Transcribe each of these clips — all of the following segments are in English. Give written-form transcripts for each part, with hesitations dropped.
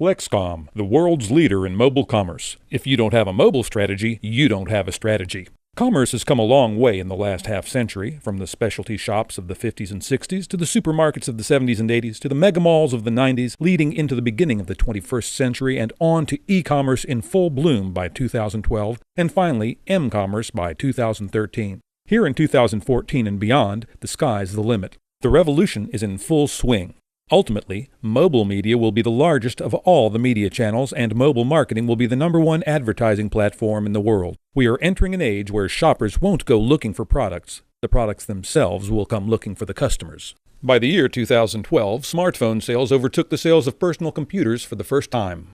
Flexcom, the world's leader in mobile commerce. If you don't have a mobile strategy, you don't have a strategy. Commerce has come a long way in the last half-century, from the specialty shops of the 50s and 60s to the supermarkets of the 70s and 80s to the megamalls of the 90s, leading into the beginning of the 21st century and on to e-commerce in full bloom by 2012, and finally m-commerce by 2013. Here in 2014 and beyond, the sky's the limit. The revolution is in full swing. Ultimately, mobile media will be the largest of all the media channels, and mobile marketing will be the #1 advertising platform in the world. We are entering an age where shoppers won't go looking for products. The products themselves will come looking for the customers. By the year 2012, smartphone sales overtook the sales of personal computers for the first time.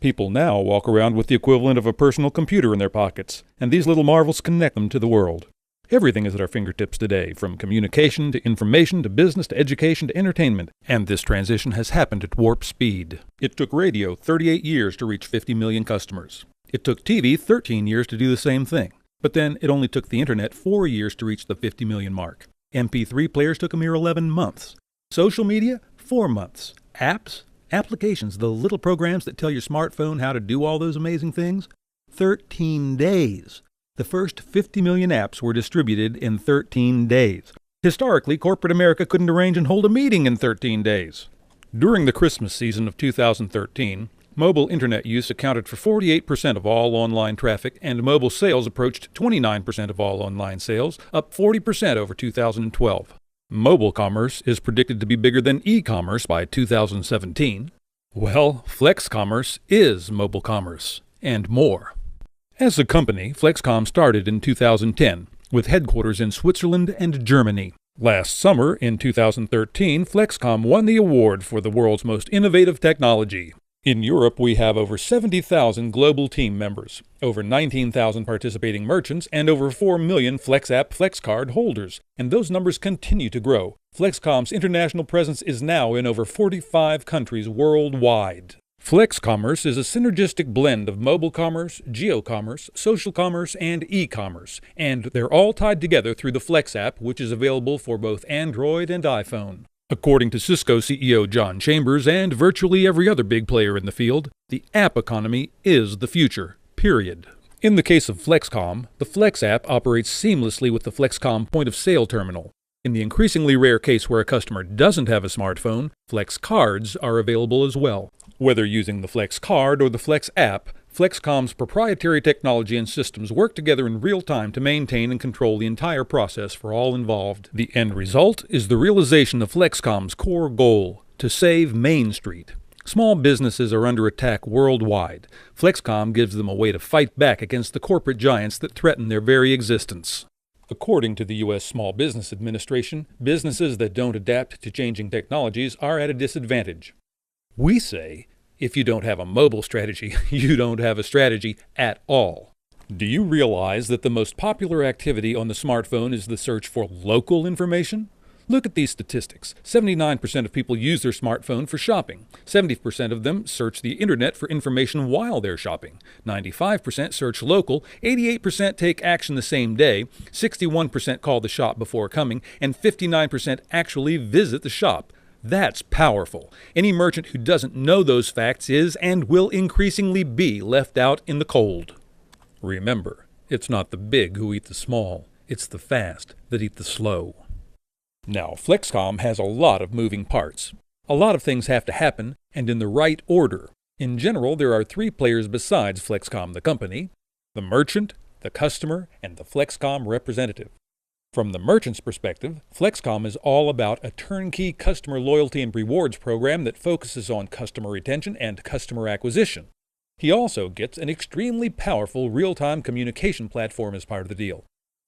People now walk around with the equivalent of a personal computer in their pockets, and these little marvels connect them to the world. Everything is at our fingertips today, from communication to information to business to education to entertainment, and this transition has happened at warp speed. It took radio 38 years to reach 50 million customers. It took TV 13 years to do the same thing. But then it only took the internet 4 years to reach the 50 million mark. MP3 players took a mere 11 months. Social media, 4 months. Apps, applications, the little programs that tell your smartphone how to do all those amazing things, 13 days. The first 50 million apps were distributed in 13 days. Historically, corporate America couldn't arrange and hold a meeting in 13 days. During the Christmas season of 2013, mobile internet use accounted for 48% of all online traffic, and mobile sales approached 29% of all online sales, up 40% over 2012. Mobile commerce is predicted to be bigger than e-commerce by 2017. Well, Flex Commerce is mobile commerce, and more. As a company, Flexcom started in 2010, with headquarters in Switzerland and Germany. Last summer, in 2013, Flexcom won the award for the world's most innovative technology. In Europe, we have over 70,000 global team members, over 19,000 participating merchants, and over 4 million FlexApp FlexCard holders, and those numbers continue to grow. Flexcom's international presence is now in over 45 countries worldwide. Flex Commerce is a synergistic blend of mobile commerce, geocommerce, social commerce, and e-commerce, and they're all tied together through the Flex app, which is available for both Android and iPhone. According to Cisco CEO John Chambers and virtually every other big player in the field, the app economy is the future, period. In the case of Flexcom, the Flex app operates seamlessly with the Flexcom point-of-sale terminal. In the increasingly rare case where a customer doesn't have a smartphone, Flex cards are available as well. Whether using the Flex card or the Flex app, Flexcom's proprietary technology and systems work together in real time to maintain and control the entire process for all involved. The end result is the realization of Flexcom's core goal, to save Main Street. Small businesses are under attack worldwide. Flexcom gives them a way to fight back against the corporate giants that threaten their very existence. According to the U.S. Small Business Administration, businesses that don't adapt to changing technologies are at a disadvantage. We say, if you don't have a mobile strategy, you don't have a strategy at all. Do you realize that the most popular activity on the smartphone is the search for local information? Look at these statistics. 79% of people use their smartphone for shopping. 70% of them search the internet for information while they're shopping. 95% search local. 88% take action the same day. 61% call the shop before coming. And 59% actually visit the shop. That's powerful. Any merchant who doesn't know those facts is and will increasingly be left out in the cold. Remember, it's not the big who eat the small. It's the fast that eat the slow. Now, Flexcom has a lot of moving parts. A lot of things have to happen, and in the right order. In general, there are 3 players besides Flexcom the company: the merchant, the customer, and the Flexcom representative. From the merchant's perspective, Flexcom is all about a turnkey customer loyalty and rewards program that focuses on customer retention and customer acquisition. He also gets an extremely powerful real-time communication platform as part of the deal.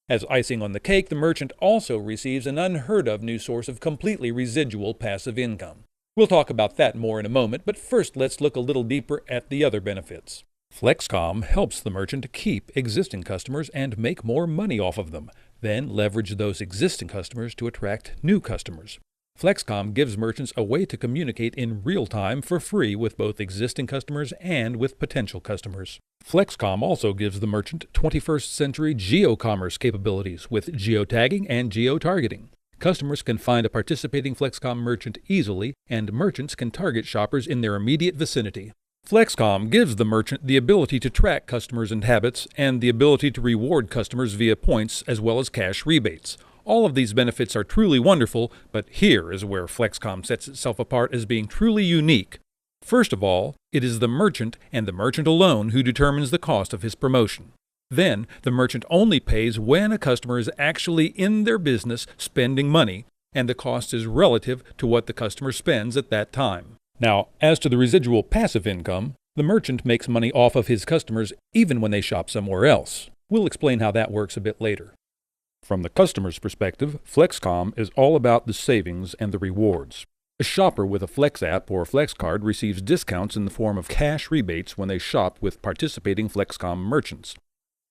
As icing on the cake, the merchant also receives an unheard-of new source of completely residual passive income. We'll talk about that more in a moment, but first let's look a little deeper at the other benefits. Flexcom helps the merchant to keep existing customers and make more money off of them, then leverage those existing customers to attract new customers. Flexcom gives merchants a way to communicate in real time for free with both existing customers and with potential customers. Flexcom also gives the merchant 21st century geocommerce capabilities with geotagging and geotargeting. Customers can find a participating Flexcom merchant easily, and merchants can target shoppers in their immediate vicinity. Flexcom gives the merchant the ability to track customers and habits, and the ability to reward customers via points as well as cash rebates. All of these benefits are truly wonderful, but here is where Flexcom sets itself apart as being truly unique. First of all, it is the merchant and the merchant alone who determines the cost of his promotion. Then, the merchant only pays when a customer is actually in their business spending money, and the cost is relative to what the customer spends at that time. Now, as to the residual passive income, the merchant makes money off of his customers even when they shop somewhere else. We'll explain how that works a bit later. From the customer's perspective, Flexcom is all about the savings and the rewards. A shopper with a Flex app or Flex card receives discounts in the form of cash rebates when they shop with participating Flexcom merchants.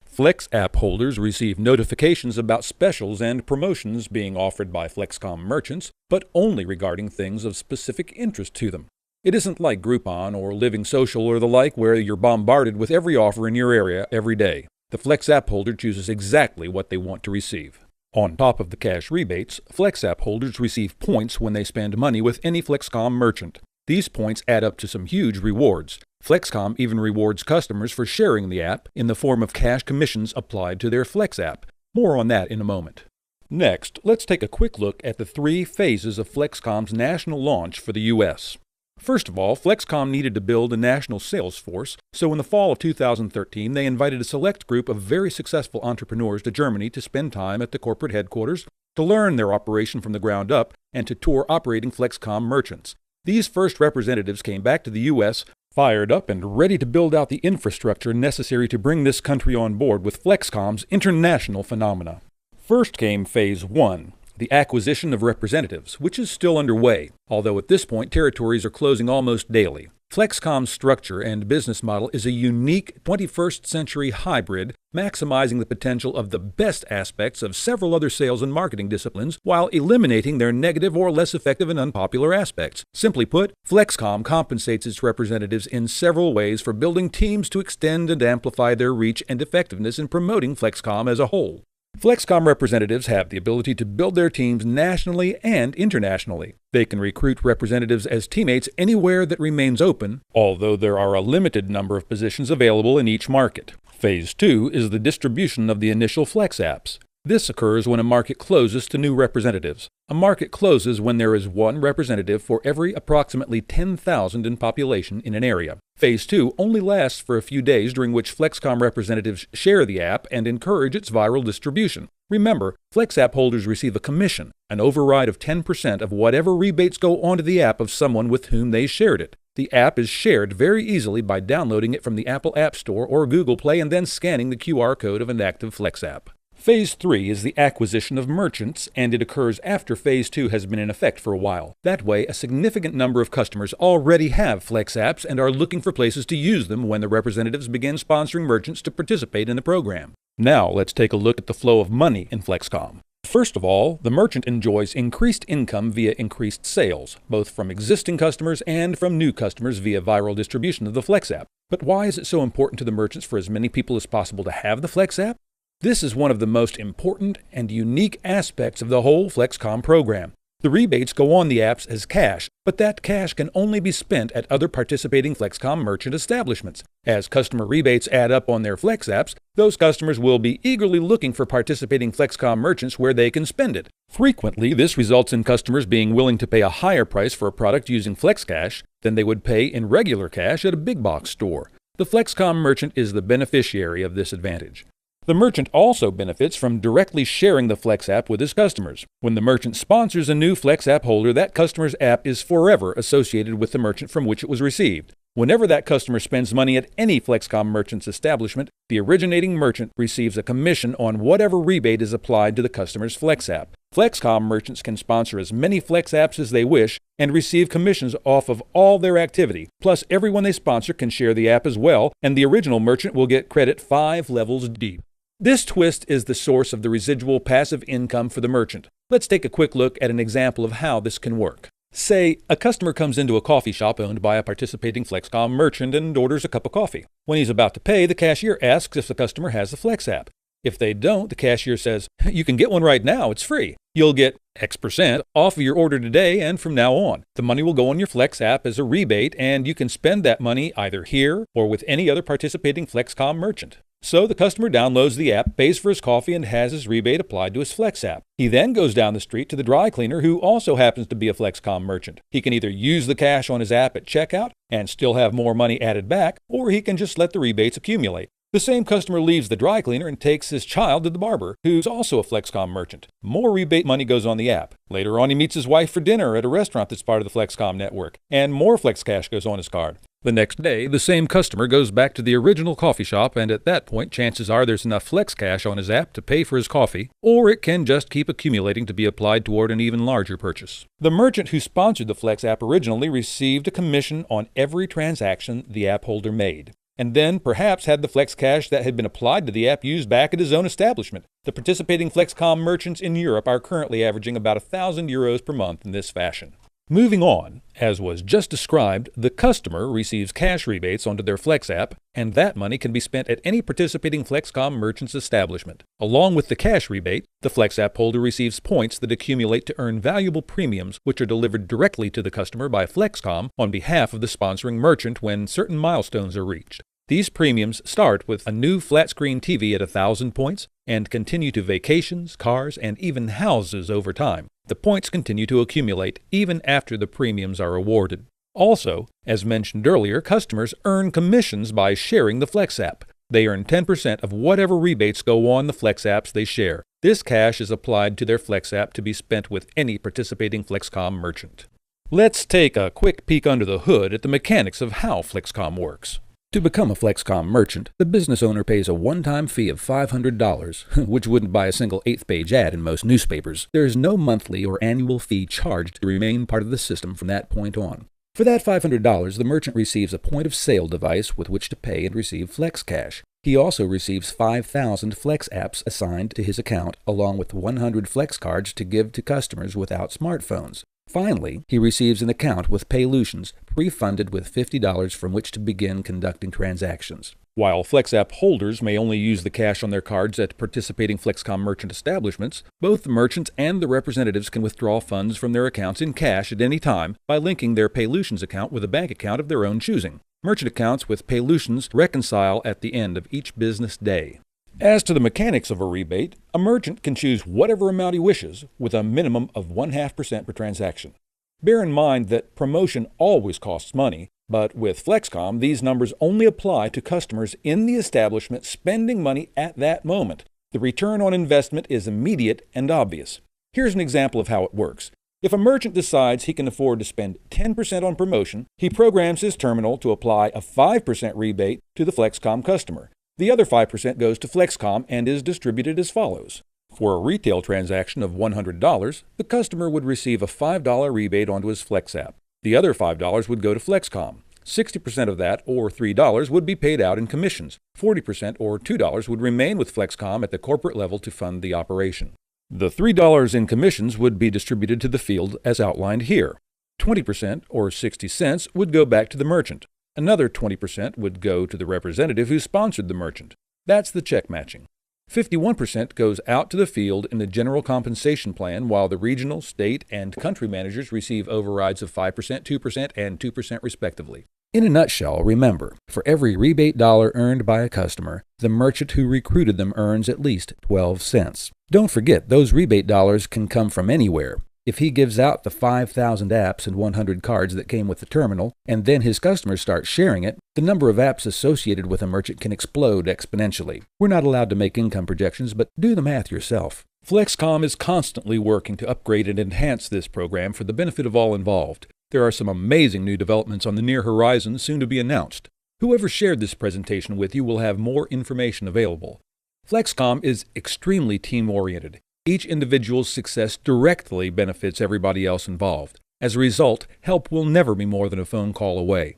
Flex app holders receive notifications about specials and promotions being offered by Flexcom merchants, but only regarding things of specific interest to them. It isn't like Groupon or Living Social or the like, where you're bombarded with every offer in your area every day. The Flex app holder chooses exactly what they want to receive. On top of the cash rebates, Flex app holders receive points when they spend money with any Flexcom merchant. These points add up to some huge rewards. Flexcom even rewards customers for sharing the app in the form of cash commissions applied to their Flex app. More on that in a moment. Next, let's take a quick look at the 3 phases of Flexcom's national launch for the U.S. First of all, Flexcom needed to build a national sales force, so in the fall of 2013, they invited a select group of very successful entrepreneurs to Germany to spend time at the corporate headquarters, to learn their operation from the ground up, and to tour operating Flexcom merchants. These first representatives came back to the U.S., fired up and ready to build out the infrastructure necessary to bring this country on board with Flexcom's international phenomena. First came Phase 1. The acquisition of representatives, which is still underway, although at this point territories are closing almost daily. Flexcom's structure and business model is a unique 21st century hybrid, maximizing the potential of the best aspects of several other sales and marketing disciplines while eliminating their negative or less effective and unpopular aspects. Simply put, Flexcom compensates its representatives in several ways for building teams to extend and amplify their reach and effectiveness in promoting Flexcom as a whole. Flexcom representatives have the ability to build their teams nationally and internationally. They can recruit representatives as teammates anywhere that remains open, although there are a limited number of positions available in each market. Phase 2 is the distribution of the initial Flex apps. This occurs when a market closes to new representatives. A market closes when there is one representative for every approximately 10,000 in population in an area. Phase 2 only lasts for a few days, during which Flexcom representatives share the app and encourage its viral distribution. Remember, Flex app holders receive a commission, an override of 10% of whatever rebates go onto the app of someone with whom they shared it. The app is shared very easily by downloading it from the Apple App Store or Google Play and then scanning the QR code of an active Flex app. Phase 3 is the acquisition of merchants, and it occurs after Phase 2 has been in effect for a while. That way, a significant number of customers already have Flex apps and are looking for places to use them when the representatives begin sponsoring merchants to participate in the program. Now, let's take a look at the flow of money in Flexcom. First of all, the merchant enjoys increased income via increased sales, both from existing customers and from new customers via viral distribution of the Flex app. But why is it so important to the merchants for as many people as possible to have the Flex app? This is one of the most important and unique aspects of the whole Flexcom program. The rebates go on the apps as cash, but that cash can only be spent at other participating Flexcom merchant establishments. As customer rebates add up on their Flex apps, those customers will be eagerly looking for participating Flexcom merchants where they can spend it. Frequently, this results in customers being willing to pay a higher price for a product using FlexCash than they would pay in regular cash at a big box store. The Flexcom merchant is the beneficiary of this advantage. The merchant also benefits from directly sharing the Flex app with his customers. When the merchant sponsors a new Flex app holder, that customer's app is forever associated with the merchant from which it was received. Whenever that customer spends money at any Flexcom merchant's establishment, the originating merchant receives a commission on whatever rebate is applied to the customer's Flex app. Flexcom merchants can sponsor as many Flex apps as they wish and receive commissions off of all their activity. Plus, everyone they sponsor can share the app as well, and the original merchant will get credit 5 levels deep. This twist is the source of the residual passive income for the merchant. Let's take a quick look at an example of how this can work. Say, a customer comes into a coffee shop owned by a participating Flexcom merchant and orders a cup of coffee. When he's about to pay, the cashier asks if the customer has the Flex app. If they don't, the cashier says, "You can get one right now, it's free. You'll get X% off of your order today and from now on. The money will go on your Flex app as a rebate, and you can spend that money either here or with any other participating Flexcom merchant." So the customer downloads the app, pays for his coffee, and has his rebate applied to his Flex app. He then goes down the street to the dry cleaner, who also happens to be a Flexcom merchant. He can either use the cash on his app at checkout and still have more money added back, or he can just let the rebates accumulate. The same customer leaves the dry cleaner and takes his child to the barber, who's also a Flexcom merchant. More rebate money goes on the app. Later on, he meets his wife for dinner at a restaurant that's part of the Flexcom network, and more Flex cash goes on his card. The next day, the same customer goes back to the original coffee shop, and at that point, chances are there's enough Flex cash on his app to pay for his coffee, or it can just keep accumulating to be applied toward an even larger purchase. The merchant who sponsored the Flex app originally received a commission on every transaction the app holder made, and then perhaps had the Flex cash that had been applied to the app used back at his own establishment. The participating Flexcom merchants in Europe are currently averaging about €1,000 per month in this fashion. Moving on, as was just described, the customer receives cash rebates onto their Flex app, and that money can be spent at any participating Flexcom merchant's establishment. Along with the cash rebate, the Flex app holder receives points that accumulate to earn valuable premiums, which are delivered directly to the customer by Flexcom on behalf of the sponsoring merchant when certain milestones are reached. These premiums start with a new flat-screen TV at 1,000 points and continue to vacations, cars, and even houses over time. The points continue to accumulate even after the premiums are awarded. Also, as mentioned earlier, customers earn commissions by sharing the Flex app. They earn 10% of whatever rebates go on the Flex apps they share. This cash is applied to their Flex app to be spent with any participating Flexcom merchant. Let's take a quick peek under the hood at the mechanics of how Flexcom works. To become a Flexcom merchant, the business owner pays a one-time fee of $500, which wouldn't buy a single 8th-page ad in most newspapers. There is no monthly or annual fee charged to remain part of the system from that point on. For that $500, the merchant receives a point-of-sale device with which to pay and receive Flex cash. He also receives 5,000 Flex apps assigned to his account, along with 100 Flex cards to give to customers without smartphones. Finally, he receives an account with Paylutions, pre-funded with $50 from which to begin conducting transactions. While Flex app holders may only use the cash on their cards at participating Flexcom merchant establishments, both the merchants and the representatives can withdraw funds from their accounts in cash at any time by linking their Paylutions account with a bank account of their own choosing. Merchant accounts with Paylutions reconcile at the end of each business day. As to the mechanics of a rebate, a merchant can choose whatever amount he wishes with a minimum of 0.5% per transaction. Bear in mind that promotion always costs money, but with Flexcom, these numbers only apply to customers in the establishment spending money at that moment. The return on investment is immediate and obvious. Here's an example of how it works. If a merchant decides he can afford to spend 10% on promotion, he programs his terminal to apply a 5% rebate to the Flexcom customer. The other 5% goes to Flexcom and is distributed as follows. For a retail transaction of $100, the customer would receive a $5 rebate onto his Flex app. The other $5 would go to Flexcom. 60% of that, or $3, would be paid out in commissions. 40%, or $2, would remain with Flexcom at the corporate level to fund the operation. The $3 in commissions would be distributed to the field as outlined here. 20%, or 60 cents, would go back to the merchant. Another 20% would go to the representative who sponsored the merchant. That's the check matching. 51% goes out to the field in the general compensation plan, while the regional, state, and country managers receive overrides of 5%, 2%, and 2% respectively. In a nutshell, remember, for every rebate dollar earned by a customer, the merchant who recruited them earns at least 12 cents. Don't forget, those rebate dollars can come from anywhere. If he gives out the 5,000 apps and 100 cards that came with the terminal, and then his customers start sharing it, the number of apps associated with a merchant can explode exponentially. We're not allowed to make income projections, but do the math yourself. Flexcom is constantly working to upgrade and enhance this program for the benefit of all involved. There are some amazing new developments on the near horizon soon to be announced. Whoever shared this presentation with you will have more information available. Flexcom is extremely team-oriented. Each individual's success directly benefits everybody else involved. As a result, help will never be more than a phone call away.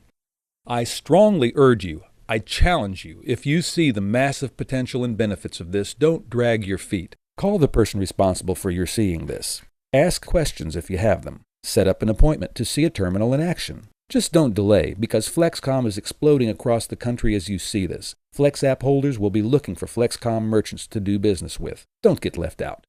I strongly urge you, I challenge you, if you see the massive potential and benefits of this, don't drag your feet. Call the person responsible for your seeing this. Ask questions if you have them. Set up an appointment to see a terminal in action. Just don't delay, because Flexcom is exploding across the country as you see this. Flex app holders will be looking for Flexcom merchants to do business with. Don't get left out.